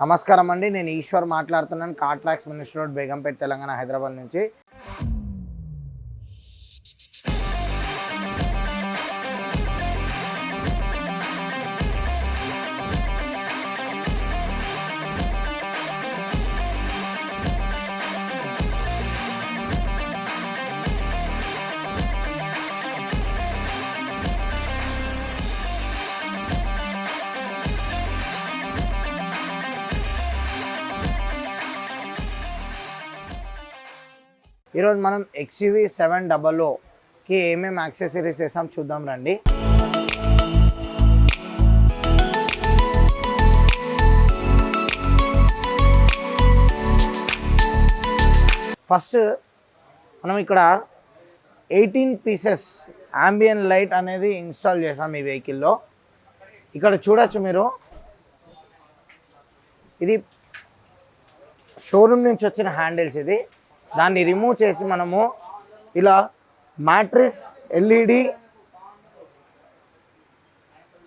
నమస్కారం అండి, నేను ఈశ్వర్ మాట్లాడుతున్నాను. Car tracks minister road, Begumpet, Telangana, Hyderabad నుంచి. ఈరోజు మనం XUV 700కి ఏమేమి యాక్సెసరీస్ వేసాం చూద్దాం రండి. ఫస్ట్ మనం ఇక్కడ 18 పీసెస్ అంబియన్ లైట్ అనేది ఇన్స్టాల్ చేసాం ఈ వెహికల్లో. ఇక్కడ చూడొచ్చు మీరు, ఇది షోరూమ్ నుంచి వచ్చిన హ్యాండిల్స్. ఇది దాన్ని రిమూవ్ చేసి మనము ఇలా మ్యాట్రిక్స్ LED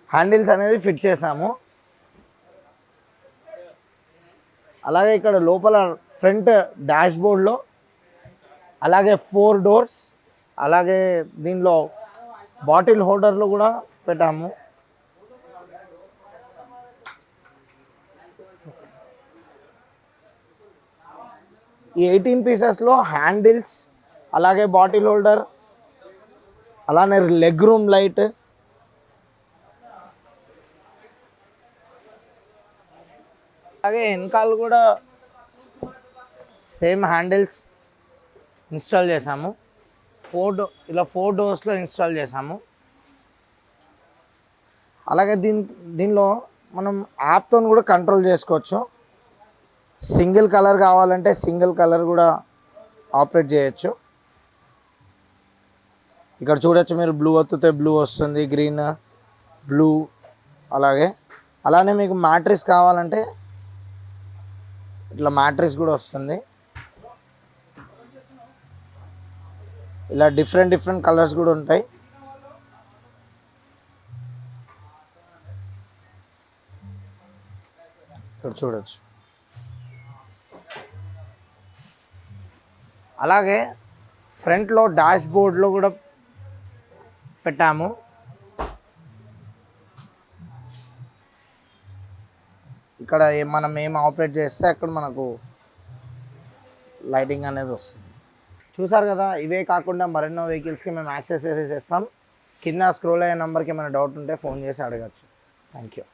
హ్యాండిల్స్ అనేది ఫిట్ చేసాము. అలాగే ఇక్కడ లోపల ఫ్రంట్ డాష్ బోర్డ్లో అలాగే 4 డోర్స్, అలాగే దీనిలో బాటిల్ హోల్డర్లు కూడా పెట్టాము. ఈ 18 పీసెస్లో హ్యాండిల్స్, అలాగే బాటిల్ హోల్డర్, అలానే లెగ్ రూమ్ లైట్, అలాగే వెనకాల కూడా సేమ్ హ్యాండిల్స్ ఇన్స్టాల్ చేసాము. 4 డోర్స్లో ఇన్స్టాల్ చేసాము. అలాగే దీనిలో మనం యాప్తో కూడా కంట్రోల్ చేసుకోవచ్చు. సింగిల్ కలర్ కావాలంటే సింగిల్ కలర్ కూడా ఆపరేట్ చేయొచ్చు. ఇక్కడ చూడొచ్చు మీరు, బ్లూ వత్తితే బ్లూ వస్తుంది, గ్రీన్, బ్లూ. అలానే మీకు మ్యాట్రిక్స్ కావాలంటే ఇట్లా మ్యాట్రిక్స్ కూడా వస్తుంది. ఇలా డిఫరెంట్ కలర్స్ కూడా ఉంటాయి. ఇక్కడ చూడొచ్చు. అలాగే ఫ్రంట్లో డాష్ బోర్డ్లో కూడా పెట్టాము. ఇక్కడ మనం ఏం ఆపరేట్ చేస్తే అక్కడ మనకు లైటింగ్ అనేది వస్తుంది. చూసారు కదా, ఇవే కాకుండా మరెన్నో వెహికల్స్కి మేము యాక్సెసరీస్ ఇస్తాం. కింద స్క్రోల్ అయ్యే నెంబర్కి ఏమైనా డౌట్ ఉంటే ఫోన్ చేసి అడగచ్చు. Thank you.